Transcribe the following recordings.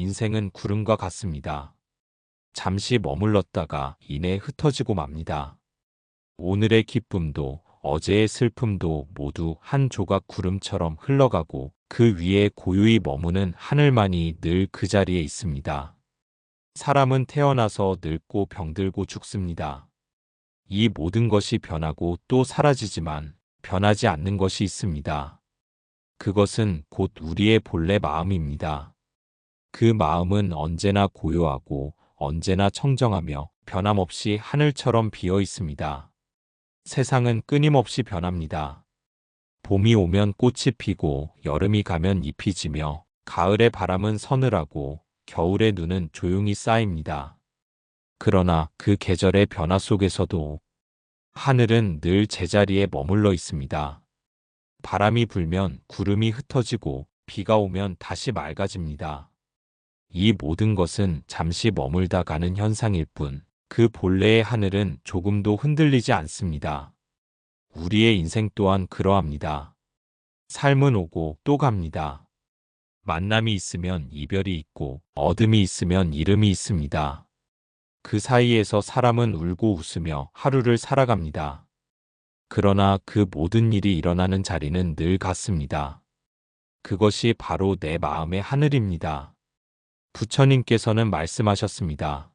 인생은 구름과 같습니다. 잠시 머물렀다가 이내 흩어지고 맙니다. 오늘의 기쁨도 어제의 슬픔도 모두 한 조각 구름처럼 흘러가고 그 위에 고요히 머무는 하늘만이 늘 그 자리에 있습니다. 사람은 태어나서 늙고 병들고 죽습니다. 이 모든 것이 변하고 또 사라지지만 변하지 않는 것이 있습니다. 그것은 곧 우리의 본래 마음입니다. 그 마음은 언제나 고요하고 언제나 청정하며 변함없이 하늘처럼 비어 있습니다. 세상은 끊임없이 변합니다. 봄이 오면 꽃이 피고 여름이 가면 잎이 지며 가을의 바람은 서늘하고 겨울의 눈은 조용히 쌓입니다. 그러나 그 계절의 변화 속에서도 하늘은 늘 제자리에 머물러 있습니다. 바람이 불면 구름이 흩어지고 비가 오면 다시 맑아집니다. 이 모든 것은 잠시 머물다 가는 현상일 뿐, 그 본래의 하늘은 조금도 흔들리지 않습니다. 우리의 인생 또한 그러합니다. 삶은 오고 또 갑니다. 만남이 있으면 이별이 있고 어둠이 있으면 이름이 있습니다. 그 사이에서 사람은 울고 웃으며 하루를 살아갑니다. 그러나 그 모든 일이 일어나는 자리는 늘 같습니다. 그것이 바로 내 마음의 하늘입니다. 부처님께서는 말씀하셨습니다.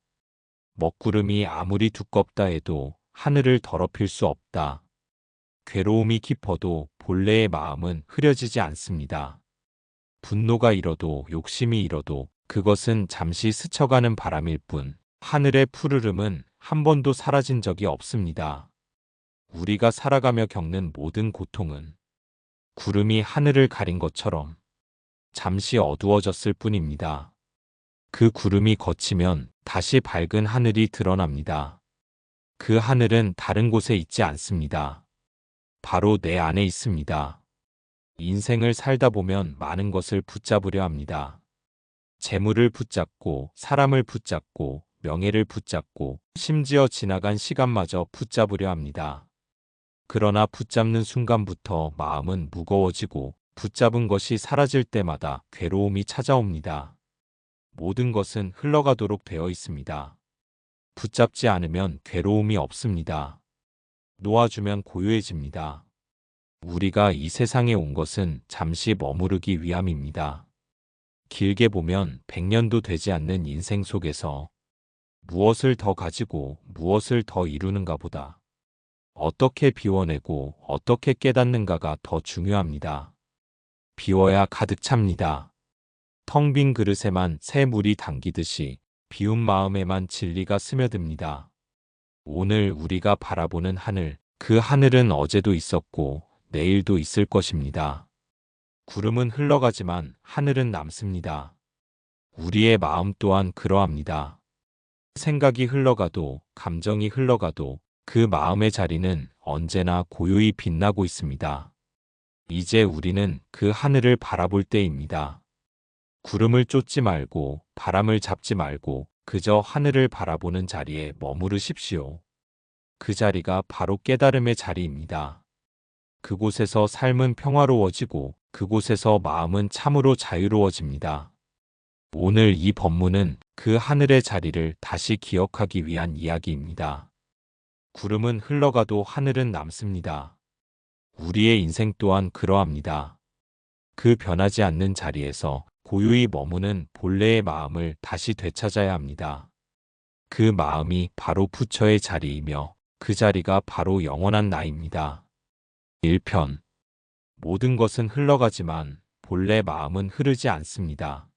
먹구름이 아무리 두껍다 해도 하늘을 더럽힐 수 없다. 괴로움이 깊어도 본래의 마음은 흐려지지 않습니다. 분노가 일어도 욕심이 일어도 그것은 잠시 스쳐가는 바람일 뿐, 하늘의 푸르름은 한 번도 사라진 적이 없습니다. 우리가 살아가며 겪는 모든 고통은 구름이 하늘을 가린 것처럼 잠시 어두워졌을 뿐입니다. 그 구름이 걷히면 다시 밝은 하늘이 드러납니다. 그 하늘은 다른 곳에 있지 않습니다. 바로 내 안에 있습니다. 인생을 살다 보면 많은 것을 붙잡으려 합니다. 재물을 붙잡고, 사람을 붙잡고, 명예를 붙잡고, 심지어 지나간 시간마저 붙잡으려 합니다. 그러나 붙잡는 순간부터 마음은 무거워지고 붙잡은 것이 사라질 때마다 괴로움이 찾아옵니다. 모든 것은 흘러가도록 되어 있습니다. 붙잡지 않으면 괴로움이 없습니다. 놓아주면 고요해집니다. 우리가 이 세상에 온 것은 잠시 머무르기 위함입니다. 길게 보면 100년도 되지 않는 인생 속에서 무엇을 더 가지고 무엇을 더 이루는가 보다 어떻게 비워내고 어떻게 깨닫는가가 더 중요합니다. 비워야 가득 찹니다. 텅 빈 그릇에만 새 물이 담기듯이 비운 마음에만 진리가 스며듭니다. 오늘 우리가 바라보는 하늘, 그 하늘은 어제도 있었고 내일도 있을 것입니다. 구름은 흘러가지만 하늘은 남습니다. 우리의 마음 또한 그러합니다. 생각이 흘러가도 감정이 흘러가도 그 마음의 자리는 언제나 고요히 빛나고 있습니다. 이제 우리는 그 하늘을 바라볼 때입니다. 구름을 쫓지 말고 바람을 잡지 말고 그저 하늘을 바라보는 자리에 머무르십시오. 그 자리가 바로 깨달음의 자리입니다. 그곳에서 삶은 평화로워지고 그곳에서 마음은 참으로 자유로워집니다. 오늘 이 법문은 그 하늘의 자리를 다시 기억하기 위한 이야기입니다. 구름은 흘러가도 하늘은 남습니다. 우리의 인생 또한 그러합니다. 그 변하지 않는 자리에서 고요히 머무는 본래의 마음을 다시 되찾아야 합니다. 그 마음이 바로 부처의 자리이며 그 자리가 바로 영원한 나입니다. 1편. 모든 것은 흘러가지만 본래 마음은 흐르지 않습니다.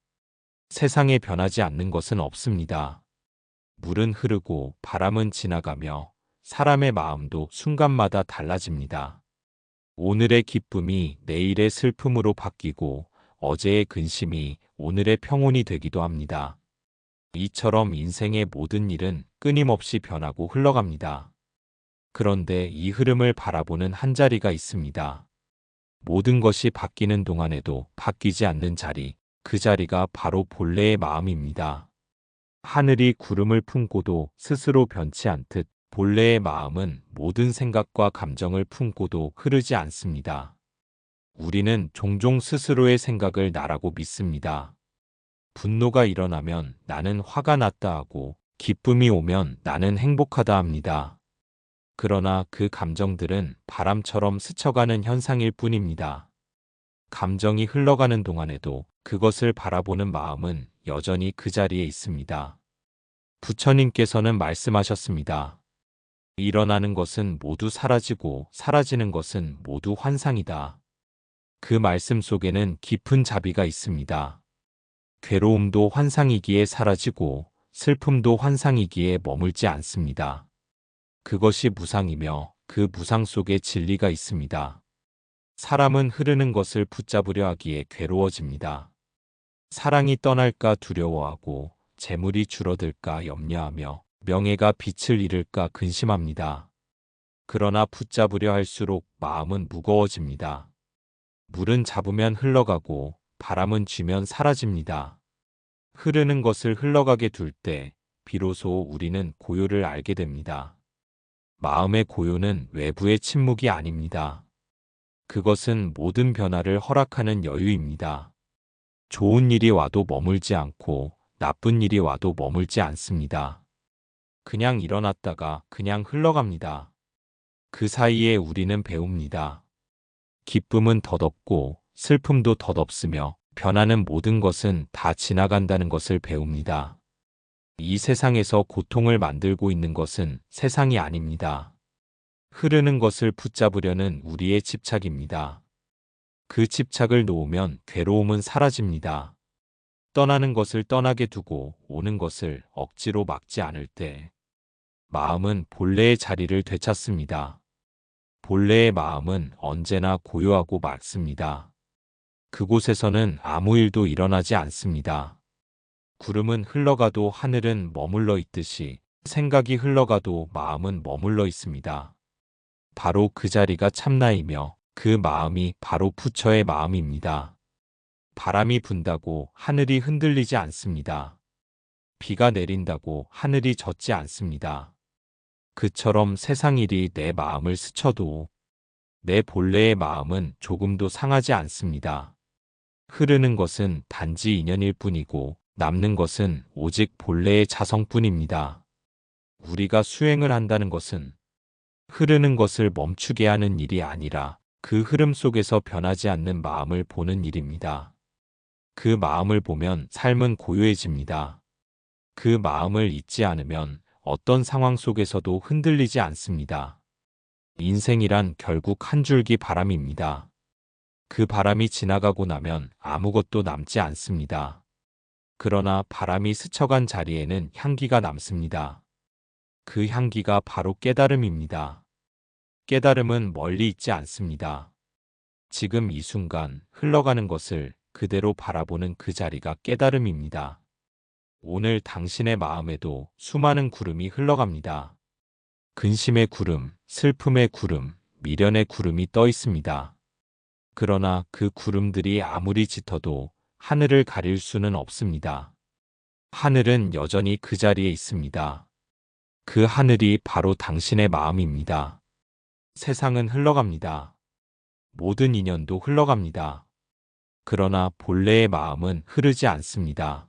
세상에 변하지 않는 것은 없습니다. 물은 흐르고 바람은 지나가며 사람의 마음도 순간마다 달라집니다. 오늘의 기쁨이 내일의 슬픔으로 바뀌고 어제의 근심이 오늘의 평온이 되기도 합니다. 이처럼 인생의 모든 일은 끊임없이 변하고 흘러갑니다. 그런데 이 흐름을 바라보는 한 자리가 있습니다. 모든 것이 바뀌는 동안에도 바뀌지 않는 자리, 그 자리가 바로 본래의 마음입니다. 하늘이 구름을 품고도 스스로 변치 않듯 본래의 마음은 모든 생각과 감정을 품고도 흐르지 않습니다. 우리는 종종 스스로의 생각을 나라고 믿습니다. 분노가 일어나면 나는 화가 났다 하고 기쁨이 오면 나는 행복하다 합니다. 그러나 그 감정들은 바람처럼 스쳐가는 현상일 뿐입니다. 감정이 흘러가는 동안에도 그것을 바라보는 마음은 여전히 그 자리에 있습니다. 부처님께서는 말씀하셨습니다. 일어나는 것은 모두 사라지고 사라지는 것은 모두 환상이다. 그 말씀 속에는 깊은 자비가 있습니다. 괴로움도 환상이기에 사라지고 슬픔도 환상이기에 머물지 않습니다. 그것이 무상이며 그 무상 속에 진리가 있습니다. 사람은 흐르는 것을 붙잡으려 하기에 괴로워집니다. 사랑이 떠날까 두려워하고 재물이 줄어들까 염려하며 명예가 빛을 잃을까 근심합니다. 그러나 붙잡으려 할수록 마음은 무거워집니다. 물은 잡으면 흘러가고 바람은 쥐면 사라집니다. 흐르는 것을 흘러가게 둘 때 비로소 우리는 고요를 알게 됩니다. 마음의 고요는 외부의 침묵이 아닙니다. 그것은 모든 변화를 허락하는 여유입니다. 좋은 일이 와도 머물지 않고 나쁜 일이 와도 머물지 않습니다. 그냥 일어났다가 그냥 흘러갑니다. 그 사이에 우리는 배웁니다. 기쁨은 덧없고 슬픔도 덧없으며 변하는 모든 것은 다 지나간다는 것을 배웁니다. 이 세상에서 고통을 만들고 있는 것은 세상이 아닙니다. 흐르는 것을 붙잡으려는 우리의 집착입니다. 그 집착을 놓으면 괴로움은 사라집니다. 떠나는 것을 떠나게 두고 오는 것을 억지로 막지 않을 때 마음은 본래의 자리를 되찾습니다. 본래의 마음은 언제나 고요하고 맑습니다. 그곳에서는 아무 일도 일어나지 않습니다. 구름은 흘러가도 하늘은 머물러 있듯이 생각이 흘러가도 마음은 머물러 있습니다. 바로 그 자리가 참나이며 그 마음이 바로 부처의 마음입니다. 바람이 분다고 하늘이 흔들리지 않습니다. 비가 내린다고 하늘이 젖지 않습니다. 그처럼 세상 일이 내 마음을 스쳐도 내 본래의 마음은 조금도 상하지 않습니다. 흐르는 것은 단지 인연일 뿐이고 남는 것은 오직 본래의 자성뿐입니다. 우리가 수행을 한다는 것은 흐르는 것을 멈추게 하는 일이 아니라 그 흐름 속에서 변하지 않는 마음을 보는 일입니다. 그 마음을 보면 삶은 고요해집니다. 그 마음을 잊지 않으면 어떤 상황 속에서도 흔들리지 않습니다. 인생이란 결국 한 줄기 바람입니다. 그 바람이 지나가고 나면 아무것도 남지 않습니다. 그러나 바람이 스쳐간 자리에는 향기가 남습니다. 그 향기가 바로 깨달음입니다. 깨달음은 멀리 있지 않습니다. 지금 이 순간 흘러가는 것을 그대로 바라보는 그 자리가 깨달음입니다. 오늘 당신의 마음에도 수많은 구름이 흘러갑니다. 근심의 구름, 슬픔의 구름, 미련의 구름이 떠 있습니다. 그러나 그 구름들이 아무리 짙어도 하늘을 가릴 수는 없습니다. 하늘은 여전히 그 자리에 있습니다. 그 하늘이 바로 당신의 마음입니다. 세상은 흘러갑니다. 모든 인연도 흘러갑니다. 그러나 본래의 마음은 흐르지 않습니다.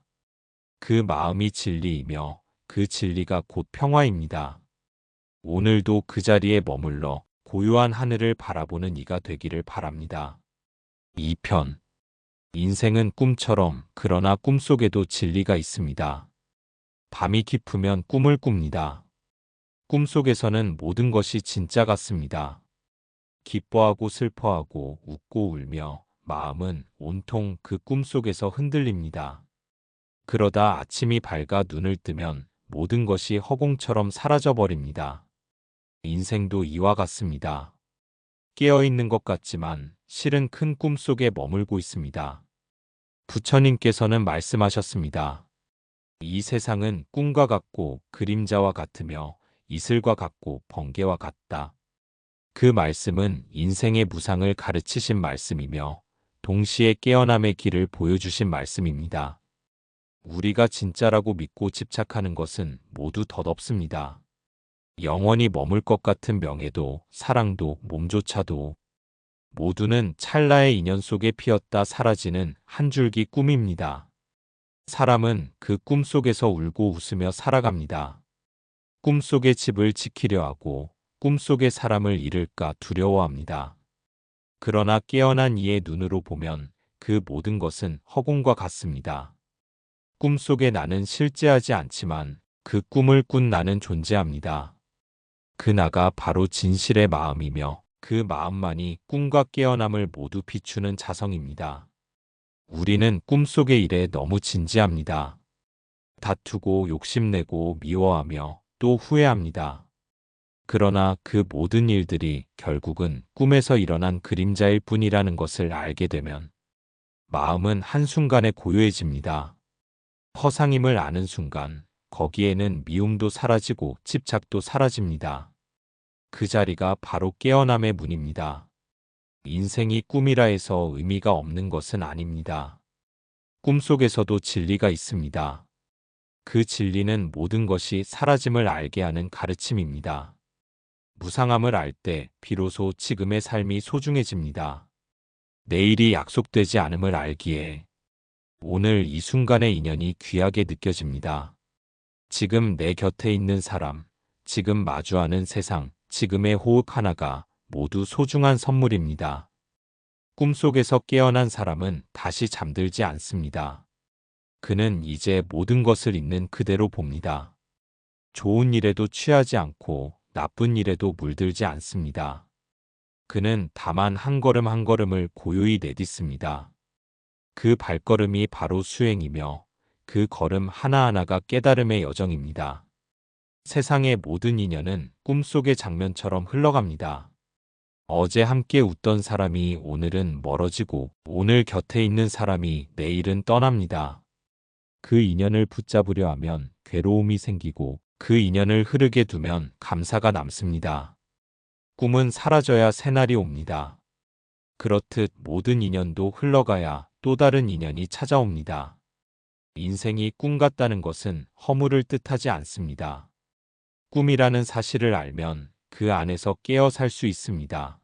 그 마음이 진리이며 그 진리가 곧 평화입니다. 오늘도 그 자리에 머물러 고요한 하늘을 바라보는 이가 되기를 바랍니다. 2편. 인생은 꿈처럼 그러나 꿈속에도 진리가 있습니다. 밤이 깊으면 꿈을 꿉니다. 꿈속에서는 모든 것이 진짜 같습니다. 기뻐하고 슬퍼하고 웃고 울며 마음은 온통 그 꿈속에서 흔들립니다. 그러다 아침이 밝아 눈을 뜨면 모든 것이 허공처럼 사라져버립니다. 인생도 이와 같습니다. 깨어있는 것 같지만 실은 큰 꿈 속에 머물고 있습니다. 부처님께서는 말씀하셨습니다. 이 세상은 꿈과 같고 그림자와 같으며 이슬과 같고 번개와 같다. 그 말씀은 인생의 무상을 가르치신 말씀이며 동시에 깨어남의 길을 보여주신 말씀입니다. 우리가 진짜라고 믿고 집착하는 것은 모두 덧없습니다. 영원히 머물 것 같은 명예도 사랑도 몸조차도 모두는 찰나의 인연 속에 피었다 사라지는 한 줄기 꿈입니다. 사람은 그 꿈속에서 울고 웃으며 살아갑니다. 꿈속의 집을 지키려 하고 꿈속의 사람을 잃을까 두려워합니다. 그러나 깨어난 이의 눈으로 보면 그 모든 것은 허공과 같습니다. 꿈속의 나는 실제하지 않지만 그 꿈을 꾼 나는 존재합니다. 그 나가 바로 진실의 마음이며 그 마음만이 꿈과 깨어남을 모두 비추는 자성입니다. 우리는 꿈속의 일에 너무 진지합니다. 다투고 욕심내고 미워하며 또 후회합니다. 그러나 그 모든 일들이 결국은 꿈에서 일어난 그림자일 뿐이라는 것을 알게 되면 마음은 한순간에 고요해집니다. 허상임을 아는 순간 거기에는 미움도 사라지고 집착도 사라집니다. 그 자리가 바로 깨어남의 문입니다. 인생이 꿈이라 해서 의미가 없는 것은 아닙니다. 꿈속에서도 진리가 있습니다. 그 진리는 모든 것이 사라짐을 알게 하는 가르침입니다. 무상함을 알 때 비로소 지금의 삶이 소중해집니다. 내일이 약속되지 않음을 알기에 오늘 이 순간의 인연이 귀하게 느껴집니다. 지금 내 곁에 있는 사람, 지금 마주하는 세상, 지금의 호흡 하나가 모두 소중한 선물입니다. 꿈속에서 깨어난 사람은 다시 잠들지 않습니다. 그는 이제 모든 것을 있는 그대로 봅니다. 좋은 일에도 취하지 않고 나쁜 일에도 물들지 않습니다. 그는 다만 한 걸음 한 걸음을 고요히 내딛습니다. 그 발걸음이 바로 수행이며 그 걸음 하나하나가 깨달음의 여정입니다. 세상의 모든 인연은 꿈속의 장면처럼 흘러갑니다. 어제 함께 웃던 사람이 오늘은 멀어지고 오늘 곁에 있는 사람이 내일은 떠납니다. 그 인연을 붙잡으려 하면 괴로움이 생기고 그 인연을 흐르게 두면 감사가 남습니다. 꿈은 사라져야 새날이 옵니다. 그렇듯 모든 인연도 흘러가야 또 다른 인연이 찾아옵니다. 인생이 꿈 같다는 것은 허물을 뜻하지 않습니다. 꿈이라는 사실을 알면 그 안에서 깨어 살 수 있습니다.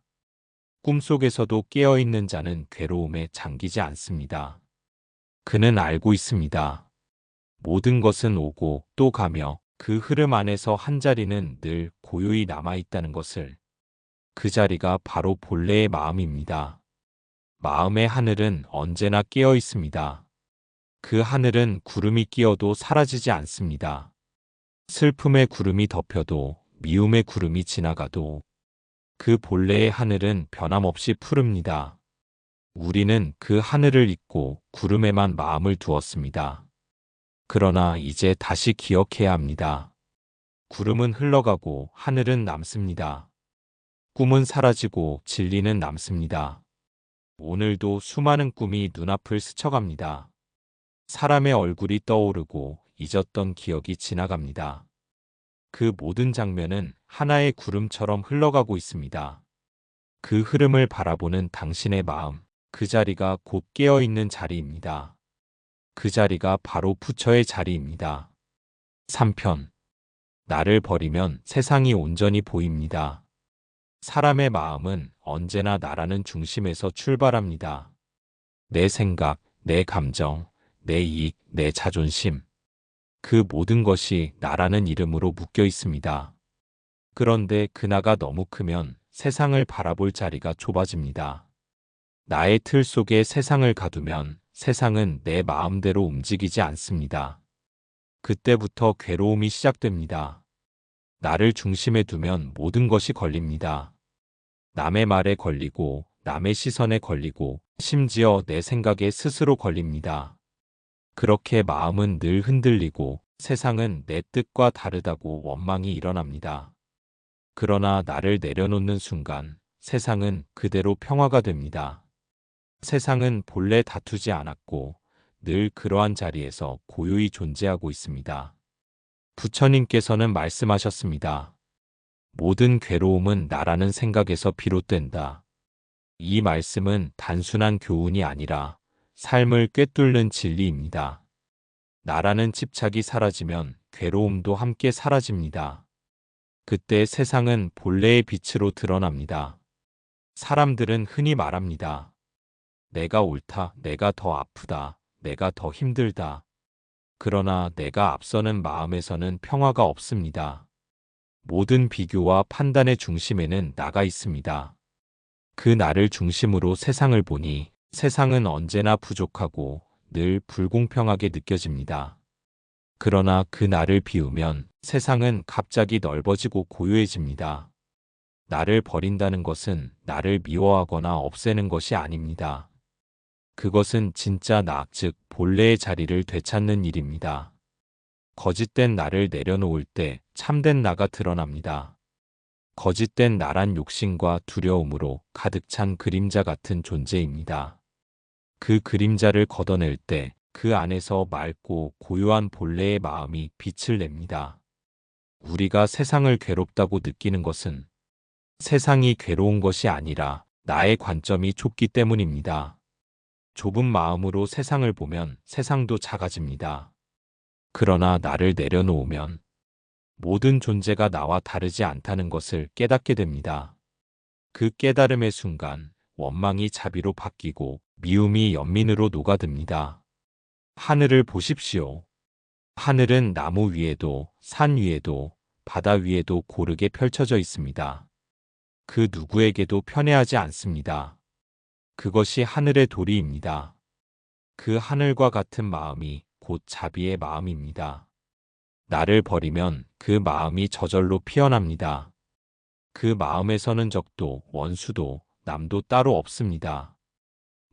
꿈속에서도 깨어있는 자는 괴로움에 잠기지 않습니다. 그는 알고 있습니다. 모든 것은 오고 또 가며 그 흐름 안에서 한 자리는 늘 고요히 남아있다는 것을. 그 자리가 바로 본래의 마음입니다. 마음의 하늘은 언제나 깨어 있습니다. 그 하늘은 구름이 끼어도 사라지지 않습니다. 슬픔의 구름이 덮여도 미움의 구름이 지나가도 그 본래의 하늘은 변함없이 푸릅니다. 우리는 그 하늘을 잊고 구름에만 마음을 두었습니다. 그러나 이제 다시 기억해야 합니다. 구름은 흘러가고 하늘은 남습니다. 꿈은 사라지고 진리는 남습니다. 오늘도 수많은 꿈이 눈앞을 스쳐갑니다. 사람의 얼굴이 떠오르고 잊었던 기억이 지나갑니다. 그 모든 장면은 하나의 구름처럼 흘러가고 있습니다. 그 흐름을 바라보는 당신의 마음, 그 자리가 곧 깨어있는 자리입니다. 그 자리가 바로 부처의 자리입니다. 3편. 나를 버리면 세상이 온전히 보입니다. 사람의 마음은 언제나 나라는 중심에서 출발합니다. 내 생각, 내 감정, 내 이익, 내 자존심. 그 모든 것이 나라는 이름으로 묶여 있습니다. 그런데 그 나가 너무 크면 세상을 바라볼 자리가 좁아집니다. 나의 틀 속에 세상을 가두면 세상은 내 마음대로 움직이지 않습니다. 그때부터 괴로움이 시작됩니다. 나를 중심에 두면 모든 것이 걸립니다. 남의 말에 걸리고 남의 시선에 걸리고 심지어 내 생각에 스스로 걸립니다. 그렇게 마음은 늘 흔들리고 세상은 내 뜻과 다르다고 원망이 일어납니다. 그러나 나를 내려놓는 순간 세상은 그대로 평화가 됩니다. 세상은 본래 다투지 않았고 늘 그러한 자리에서 고요히 존재하고 있습니다. 부처님께서는 말씀하셨습니다. 모든 괴로움은 나라는 생각에서 비롯된다. 이 말씀은 단순한 교훈이 아니라 삶을 꿰뚫는 진리입니다. 나라는 집착이 사라지면 괴로움도 함께 사라집니다. 그때 세상은 본래의 빛으로 드러납니다. 사람들은 흔히 말합니다. 내가 옳다, 내가 더 아프다, 내가 더 힘들다. 그러나 내가 앞서는 마음에서는 평화가 없습니다. 모든 비교와 판단의 중심에는 나가 있습니다. 그 나를 중심으로 세상을 보니 세상은 언제나 부족하고 늘 불공평하게 느껴집니다. 그러나 그 나를 비우면 세상은 갑자기 넓어지고 고요해집니다. 나를 버린다는 것은 나를 미워하거나 없애는 것이 아닙니다. 그것은 진짜 나, 즉 본래의 자리를 되찾는 일입니다. 거짓된 나를 내려놓을 때 참된 나가 드러납니다. 거짓된 나란 욕심과 두려움으로 가득 찬 그림자 같은 존재입니다. 그 그림자를 걷어낼 때 그 안에서 맑고 고요한 본래의 마음이 빛을 냅니다. 우리가 세상을 괴롭다고 느끼는 것은 세상이 괴로운 것이 아니라 나의 관점이 좁기 때문입니다. 좁은 마음으로 세상을 보면 세상도 작아집니다. 그러나 나를 내려놓으면 모든 존재가 나와 다르지 않다는 것을 깨닫게 됩니다. 그 깨달음의 순간 원망이 자비로 바뀌고 미움이 연민으로 녹아듭니다. 하늘을 보십시오. 하늘은 나무 위에도 산 위에도 바다 위에도 고르게 펼쳐져 있습니다. 그 누구에게도 편애하지 않습니다. 그것이 하늘의 도리입니다. 그 하늘과 같은 마음이 곧 자비의 마음입니다. 나를 버리면 그 마음이 저절로 피어납니다. 그 마음에서는 적도 원수도 남도 따로 없습니다.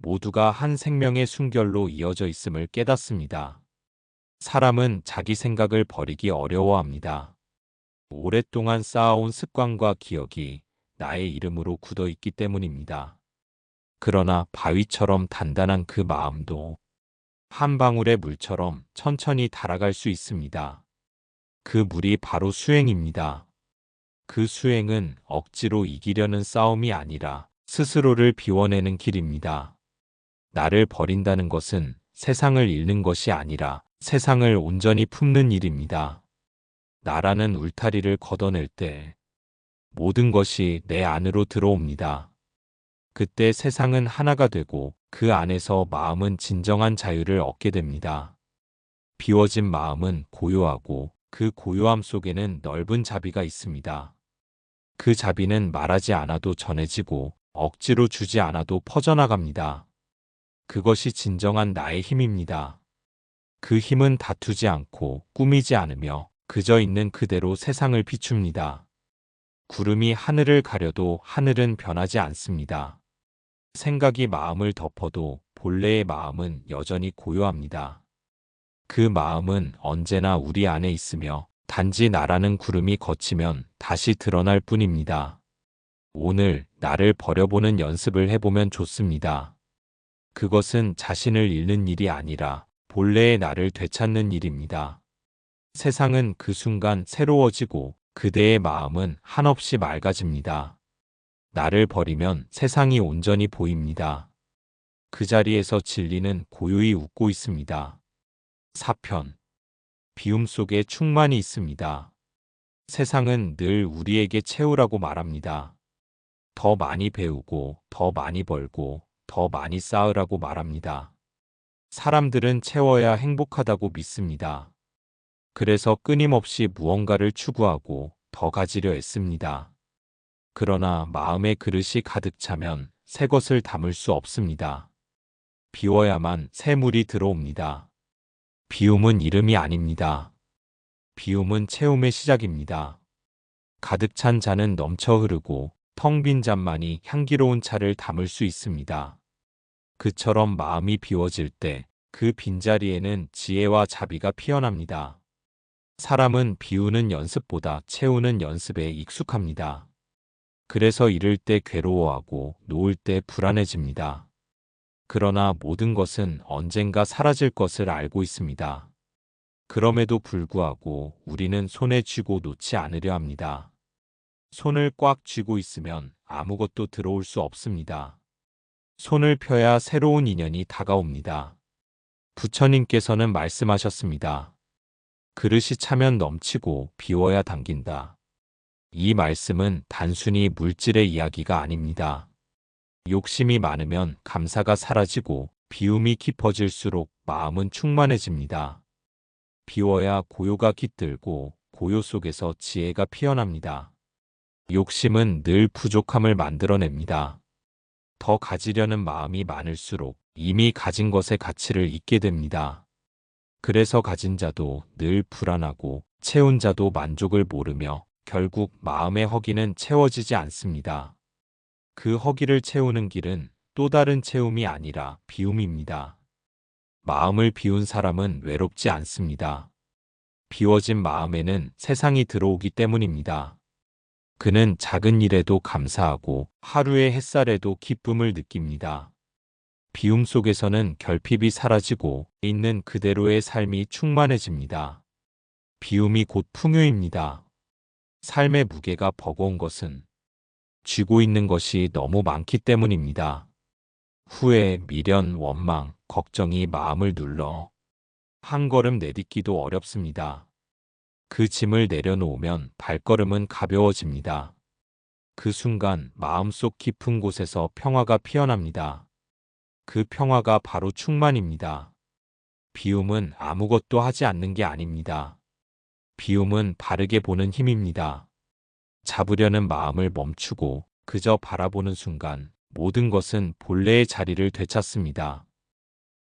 모두가 한 생명의 순결로 이어져 있음을 깨닫습니다. 사람은 자기 생각을 버리기 어려워합니다. 오랫동안 쌓아온 습관과 기억이 나의 이름으로 굳어 있기 때문입니다. 그러나 바위처럼 단단한 그 마음도 한 방울의 물처럼 천천히 달아갈 수 있습니다. 그 물이 바로 수행입니다. 그 수행은 억지로 이기려는 싸움이 아니라 스스로를 비워내는 길입니다. 나를 버린다는 것은 세상을 잃는 것이 아니라 세상을 온전히 품는 일입니다. 나라는 울타리를 걷어낼 때 모든 것이 내 안으로 들어옵니다. 그때 세상은 하나가 되고 그 안에서 마음은 진정한 자유를 얻게 됩니다. 비워진 마음은 고요하고 그 고요함 속에는 넓은 자비가 있습니다. 그 자비는 말하지 않아도 전해지고 억지로 주지 않아도 퍼져나갑니다. 그것이 진정한 나의 힘입니다. 그 힘은 다투지 않고 꾸미지 않으며 그저 있는 그대로 세상을 비춥니다. 구름이 하늘을 가려도 하늘은 변하지 않습니다. 생각이 마음을 덮어도 본래의 마음은 여전히 고요합니다. 그 마음은 언제나 우리 안에 있으며 단지 나라는 구름이 걷히면 다시 드러날 뿐입니다. 오늘 나를 버려보는 연습을 해보면 좋습니다. 그것은 자신을 잃는 일이 아니라 본래의 나를 되찾는 일입니다. 세상은 그 순간 새로워지고 그대의 마음은 한없이 맑아집니다. 나를 버리면 세상이 온전히 보입니다. 그 자리에서 진리는 고요히 웃고 있습니다. 4편. 비움 속에 충만이 있습니다. 세상은 늘 우리에게 채우라고 말합니다. 더 많이 배우고, 더 많이 벌고, 더 많이 쌓으라고 말합니다. 사람들은 채워야 행복하다고 믿습니다. 그래서 끊임없이 무언가를 추구하고 더 가지려 애씁니다. 그러나 마음의 그릇이 가득 차면 새 것을 담을 수 없습니다. 비워야만 새 물이 들어옵니다. 비움은 이름이 아닙니다. 비움은 채움의 시작입니다. 가득 찬 잔은 넘쳐 흐르고 텅 빈 잔만이 향기로운 차를 담을 수 있습니다. 그처럼 마음이 비워질 때 그 빈자리에는 지혜와 자비가 피어납니다. 사람은 비우는 연습보다 채우는 연습에 익숙합니다. 그래서 잃을 때 괴로워하고 놓을 때 불안해집니다. 그러나 모든 것은 언젠가 사라질 것을 알고 있습니다. 그럼에도 불구하고 우리는 손에 쥐고 놓지 않으려 합니다. 손을 꽉 쥐고 있으면 아무것도 들어올 수 없습니다. 손을 펴야 새로운 인연이 다가옵니다. 부처님께서는 말씀하셨습니다. 그릇이 차면 넘치고 비워야 당긴다. 이 말씀은 단순히 물질의 이야기가 아닙니다. 욕심이 많으면 감사가 사라지고 비움이 깊어질수록 마음은 충만해집니다. 비워야 고요가 깃들고 고요 속에서 지혜가 피어납니다. 욕심은 늘 부족함을 만들어냅니다. 더 가지려는 마음이 많을수록 이미 가진 것의 가치를 잊게 됩니다. 그래서 가진 자도 늘 불안하고 채운 자도 만족을 모르며 결국 마음의 허기는 채워지지 않습니다. 그 허기를 채우는 길은 또 다른 채움이 아니라 비움입니다. 마음을 비운 사람은 외롭지 않습니다. 비워진 마음에는 세상이 들어오기 때문입니다. 그는 작은 일에도 감사하고 하루의 햇살에도 기쁨을 느낍니다. 비움 속에서는 결핍이 사라지고 있는 그대로의 삶이 충만해집니다. 비움이 곧 풍요입니다. 삶의 무게가 버거운 것은 쥐고 있는 것이 너무 많기 때문입니다. 후회, 미련, 원망, 걱정이 마음을 눌러 한 걸음 내딛기도 어렵습니다. 그 짐을 내려놓으면 발걸음은 가벼워집니다. 그 순간 마음속 깊은 곳에서 평화가 피어납니다. 그 평화가 바로 충만입니다. 비움은 아무것도 하지 않는 게 아닙니다. 비움은 바르게 보는 힘입니다. 잡으려는 마음을 멈추고 그저 바라보는 순간 모든 것은 본래의 자리를 되찾습니다.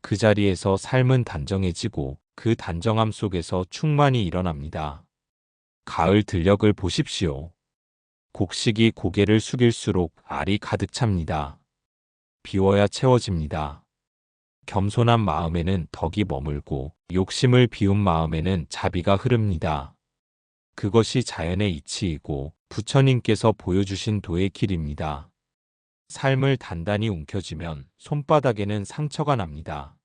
그 자리에서 삶은 단정해지고 그 단정함 속에서 충만이 일어납니다. 가을 들녘을 보십시오. 곡식이 고개를 숙일수록 알이 가득 찹니다. 비워야 채워집니다. 겸손한 마음에는 덕이 머물고 욕심을 비운 마음에는 자비가 흐릅니다. 그것이 자연의 이치이고 부처님께서 보여주신 도의 길입니다. 삶을 단단히 움켜쥐면 손바닥에는 상처가 납니다.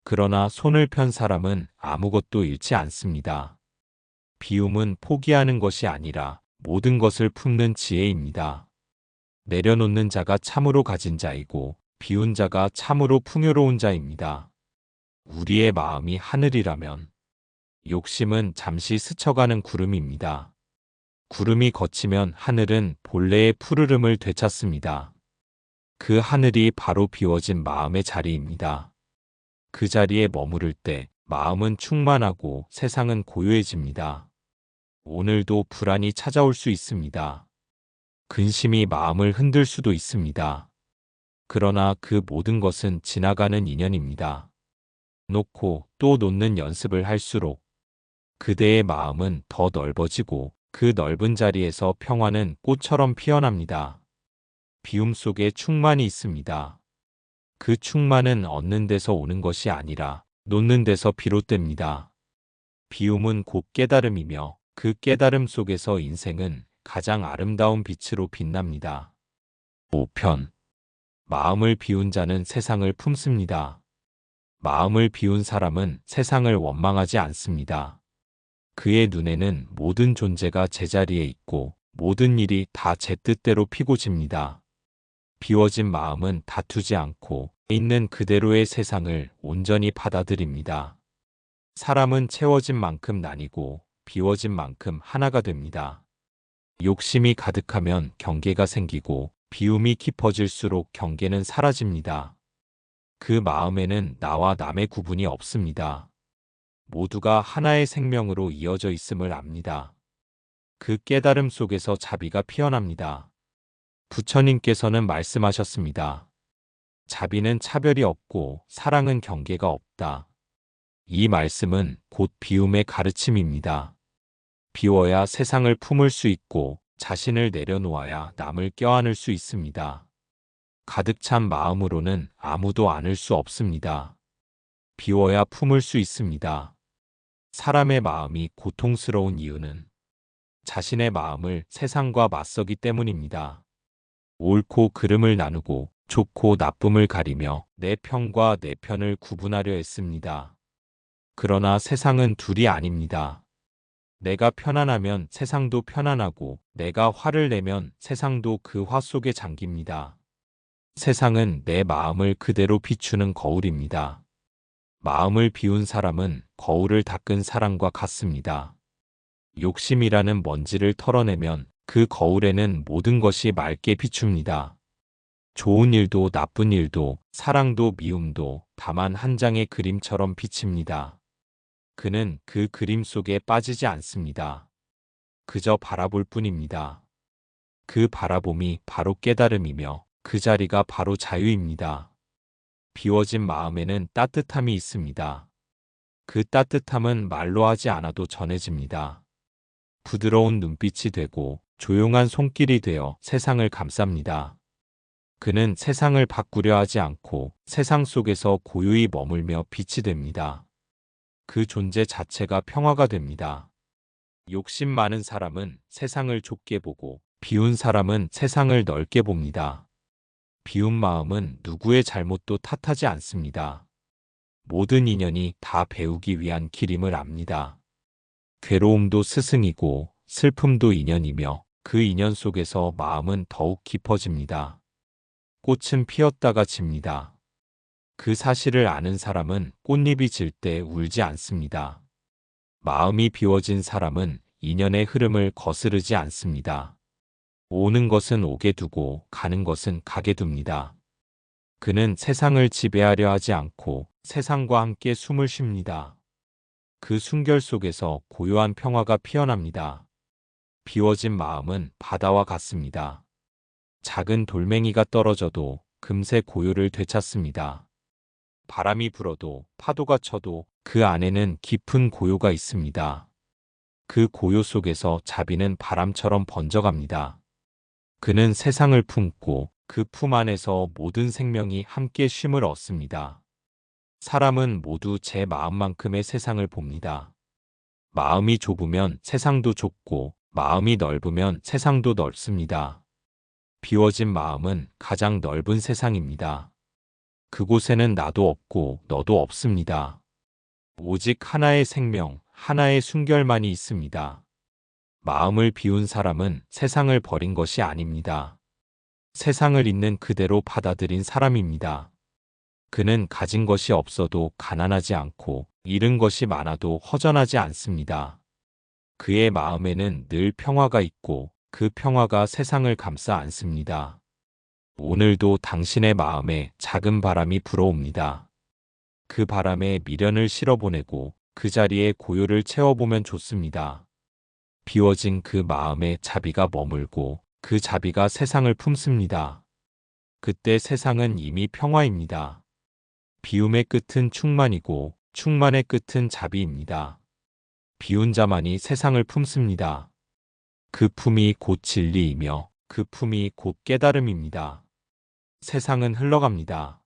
그러나 손을 편 사람은 아무것도 잃지 않습니다. 비움은 포기하는 것이 아니라 모든 것을 품는 지혜입니다. 내려놓는 자가 참으로 가진 자이고 비운 자가 참으로 풍요로운 자입니다. 우리의 마음이 하늘이라면 욕심은 잠시 스쳐가는 구름입니다. 구름이 걷히면 하늘은 본래의 푸르름을 되찾습니다. 그 하늘이 바로 비워진 마음의 자리입니다. 그 자리에 머무를 때 마음은 충만하고 세상은 고요해집니다. 오늘도 불안이 찾아올 수 있습니다. 근심이 마음을 흔들 수도 있습니다. 그러나 그 모든 것은 지나가는 인연입니다. 놓고 또 놓는 연습을 할수록 그대의 마음은 더 넓어지고 그 넓은 자리에서 평화는 꽃처럼 피어납니다. 비움 속에 충만이 있습니다. 그 충만은 얻는 데서 오는 것이 아니라 놓는 데서 비롯됩니다. 비움은 곧 깨달음이며 그 깨달음 속에서 인생은 가장 아름다운 빛으로 빛납니다. 5편 마음을 비운 자는 세상을 품습니다. 마음을 비운 사람은 세상을 원망하지 않습니다. 그의 눈에는 모든 존재가 제자리에 있고 모든 일이 다 제 뜻대로 피고 집니다. 비워진 마음은 다투지 않고 있는 그대로의 세상을 온전히 받아들입니다. 사람은 채워진 만큼 나뉘고 비워진 만큼 하나가 됩니다. 욕심이 가득하면 경계가 생기고 비움이 깊어질수록 경계는 사라집니다. 그 마음에는 나와 남의 구분이 없습니다. 모두가 하나의 생명으로 이어져 있음을 압니다. 그 깨달음 속에서 자비가 피어납니다. 부처님께서는 말씀하셨습니다. 자비는 차별이 없고 사랑은 경계가 없다. 이 말씀은 곧 비움의 가르침입니다. 비워야 세상을 품을 수 있고 자신을 내려놓아야 남을 껴안을 수 있습니다. 가득 찬 마음으로는 아무도 안을 수 없습니다. 비워야 품을 수 있습니다. 사람의 마음이 고통스러운 이유는 자신의 마음을 세상과 맞서기 때문입니다. 옳고 그름을 나누고 좋고 나쁨을 가리며 내 편과 내 편을 구분하려 했습니다. 그러나 세상은 둘이 아닙니다. 내가 편안하면 세상도 편안하고 내가 화를 내면 세상도 그 화 속에 잠깁니다. 세상은 내 마음을 그대로 비추는 거울입니다. 마음을 비운 사람은 거울을 닦은 사람과 같습니다. 욕심이라는 먼지를 털어내면 그 거울에는 모든 것이 맑게 비춥니다. 좋은 일도 나쁜 일도 사랑도 미움도 다만 한 장의 그림처럼 비칩니다. 그는 그 그림 속에 빠지지 않습니다. 그저 바라볼 뿐입니다. 그 바라봄이 바로 깨달음이며 그 자리가 바로 자유입니다. 비워진 마음에는 따뜻함이 있습니다. 그 따뜻함은 말로 하지 않아도 전해집니다. 부드러운 눈빛이 되고 조용한 손길이 되어 세상을 감쌉니다. 그는 세상을 바꾸려 하지 않고 세상 속에서 고요히 머물며 빛이 됩니다. 그 존재 자체가 평화가 됩니다. 욕심 많은 사람은 세상을 좁게 보고 비운 사람은 세상을 넓게 봅니다. 비운 마음은 누구의 잘못도 탓하지 않습니다. 모든 인연이 다 배우기 위한 길임을 압니다. 괴로움도 스승이고 슬픔도 인연이며 그 인연 속에서 마음은 더욱 깊어집니다. 꽃은 피었다가 집니다. 그 사실을 아는 사람은 꽃잎이 질 때 울지 않습니다. 마음이 비워진 사람은 인연의 흐름을 거스르지 않습니다. 오는 것은 오게 두고 가는 것은 가게 둡니다. 그는 세상을 지배하려 하지 않고 세상과 함께 숨을 쉽니다. 그 순결 속에서 고요한 평화가 피어납니다. 비워진 마음은 바다와 같습니다. 작은 돌멩이가 떨어져도 금세 고요를 되찾습니다. 바람이 불어도 파도가 쳐도 그 안에는 깊은 고요가 있습니다. 그 고요 속에서 자비는 바람처럼 번져갑니다. 그는 세상을 품고 그 품 안에서 모든 생명이 함께 쉼을 얻습니다. 사람은 모두 제 마음만큼의 세상을 봅니다. 마음이 좁으면 세상도 좁고 마음이 넓으면 세상도 넓습니다. 비워진 마음은 가장 넓은 세상입니다. 그곳에는 나도 없고 너도 없습니다. 오직 하나의 생명, 하나의 순결만이 있습니다. 마음을 비운 사람은 세상을 버린 것이 아닙니다. 세상을 있는 그대로 받아들인 사람입니다. 그는 가진 것이 없어도 가난하지 않고 잃은 것이 많아도 허전하지 않습니다. 그의 마음에는 늘 평화가 있고 그 평화가 세상을 감싸 안습니다. 오늘도 당신의 마음에 작은 바람이 불어옵니다. 그 바람에 미련을 실어보내고 그 자리에 고요를 채워보면 좋습니다. 비워진 그 마음에 자비가 머물고 그 자비가 세상을 품습니다. 그때 세상은 이미 평화입니다. 비움의 끝은 충만이고 충만의 끝은 자비입니다. 비운 자만이 세상을 품습니다. 그 품이 곧 진리이며 그 품이 곧 깨달음입니다. 세상은 흘러갑니다.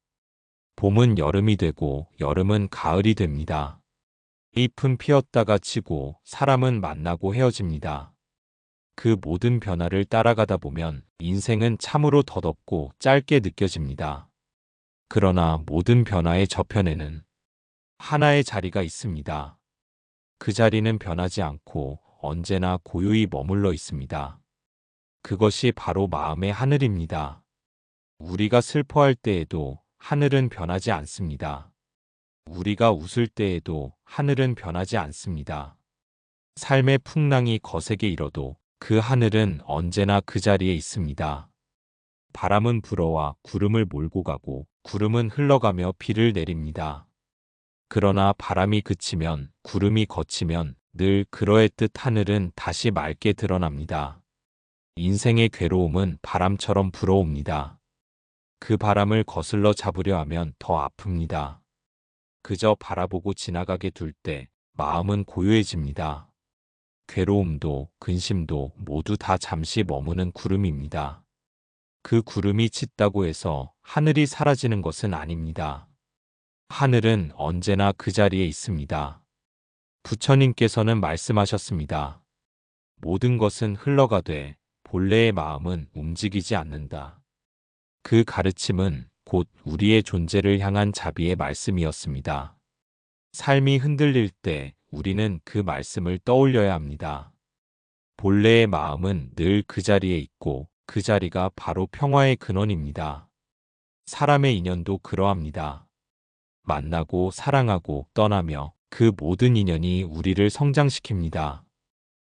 봄은 여름이 되고 여름은 가을이 됩니다. 잎은 피었다가 지고 사람은 만나고 헤어집니다. 그 모든 변화를 따라가다 보면 인생은 참으로 덧없고 짧게 느껴집니다. 그러나 모든 변화의 저편에는 하나의 자리가 있습니다. 그 자리는 변하지 않고 언제나 고요히 머물러 있습니다. 그것이 바로 마음의 하늘입니다. 우리가 슬퍼할 때에도 하늘은 변하지 않습니다. 우리가 웃을 때에도 하늘은 변하지 않습니다. 삶의 풍랑이 거세게 일어도 그 하늘은 언제나 그 자리에 있습니다. 바람은 불어와 구름을 몰고 가고 구름은 흘러가며 비를 내립니다. 그러나 바람이 그치면 구름이 걷히면 늘 그러했듯 하늘은 다시 맑게 드러납니다. 인생의 괴로움은 바람처럼 불어옵니다. 그 바람을 거슬러 잡으려 하면 더 아픕니다. 그저 바라보고 지나가게 둘 때 마음은 고요해집니다. 괴로움도 근심도 모두 다 잠시 머무는 구름입니다. 그 구름이 짙다고 해서 하늘이 사라지는 것은 아닙니다. 하늘은 언제나 그 자리에 있습니다. 부처님께서는 말씀하셨습니다. 모든 것은 흘러가되 본래의 마음은 움직이지 않는다. 그 가르침은 곧 우리의 존재를 향한 자비의 말씀이었습니다. 삶이 흔들릴 때 우리는 그 말씀을 떠올려야 합니다. 본래의 마음은 늘 그 자리에 있고 그 자리가 바로 평화의 근원입니다. 사람의 인연도 그러합니다. 만나고 사랑하고 떠나며 그 모든 인연이 우리를 성장시킵니다.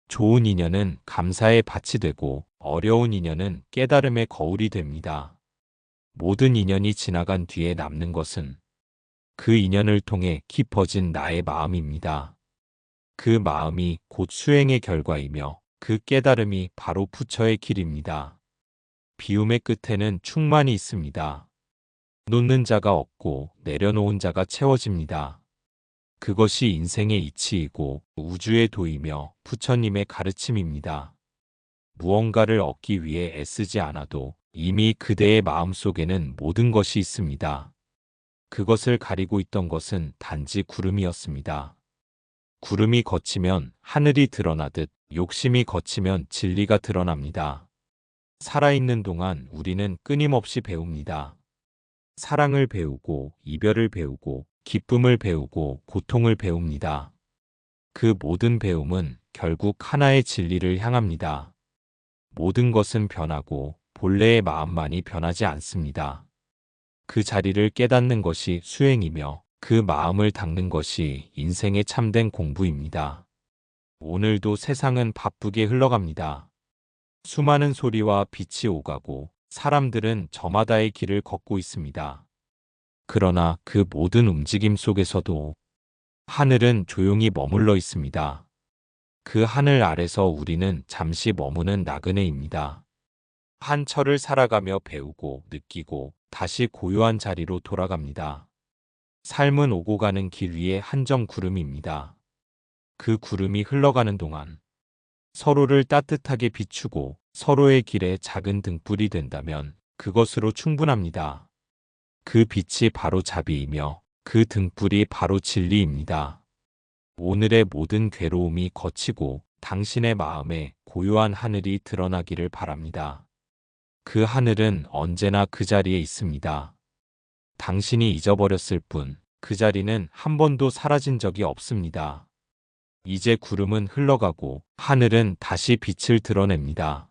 좋은 인연은 감사의 밭이 되고 어려운 인연은 깨달음의 거울이 됩니다. 모든 인연이 지나간 뒤에 남는 것은 그 인연을 통해 깊어진 나의 마음입니다. 그 마음이 곧 수행의 결과이며 그 깨달음이 바로 부처의 길입니다. 비움의 끝에는 충만이 있습니다. 놓는 자가 없고 내려놓은 자가 채워집니다. 그것이 인생의 이치이고 우주의 도이며 부처님의 가르침입니다. 무언가를 얻기 위해 애쓰지 않아도 이미 그대의 마음속에는 모든 것이 있습니다. 그것을 가리고 있던 것은 단지 구름이었습니다. 구름이 걷히면 하늘이 드러나듯 욕심이 걷히면 진리가 드러납니다. 살아있는 동안 우리는 끊임없이 배웁니다. 사랑을 배우고 이별을 배우고 기쁨을 배우고 고통을 배웁니다. 그 모든 배움은 결국 하나의 진리를 향합니다. 모든 것은 변하고 본래의 마음만이 변하지 않습니다. 그 자리를 깨닫는 것이 수행이며 그 마음을 닦는 것이 인생의 참된 공부입니다. 오늘도 세상은 바쁘게 흘러갑니다. 수많은 소리와 빛이 오가고 사람들은 저마다의 길을 걷고 있습니다. 그러나 그 모든 움직임 속에서도 하늘은 조용히 머물러 있습니다. 그 하늘 아래서 우리는 잠시 머무는 나그네입니다. 한 철을 살아가며 배우고 느끼고 다시 고요한 자리로 돌아갑니다. 삶은 오고 가는 길 위의 한정 구름입니다. 그 구름이 흘러가는 동안 서로를 따뜻하게 비추고 서로의 길에 작은 등불이 된다면 그것으로 충분합니다. 그 빛이 바로 자비이며 그 등불이 바로 진리입니다. 오늘의 모든 괴로움이 거치고 당신의 마음에 고요한 하늘이 드러나기를 바랍니다. 그 하늘은 언제나 그 자리에 있습니다. 당신이 잊어버렸을 뿐 그 자리는 한 번도 사라진 적이 없습니다. 이제 구름은 흘러가고 하늘은 다시 빛을 드러냅니다.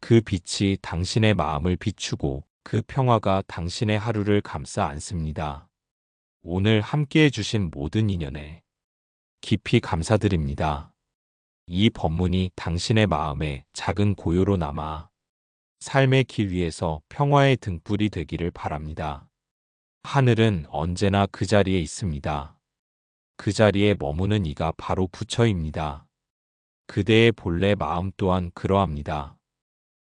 그 빛이 당신의 마음을 비추고 그 평화가 당신의 하루를 감싸 안습니다. 오늘 함께해 주신 모든 인연에 깊이 감사드립니다. 이 법문이 당신의 마음에 작은 고요로 남아 삶의 길 위에서 평화의 등불이 되기를 바랍니다. 하늘은 언제나 그 자리에 있습니다. 그 자리에 머무는 이가 바로 부처입니다. 그대의 본래 마음 또한 그러합니다.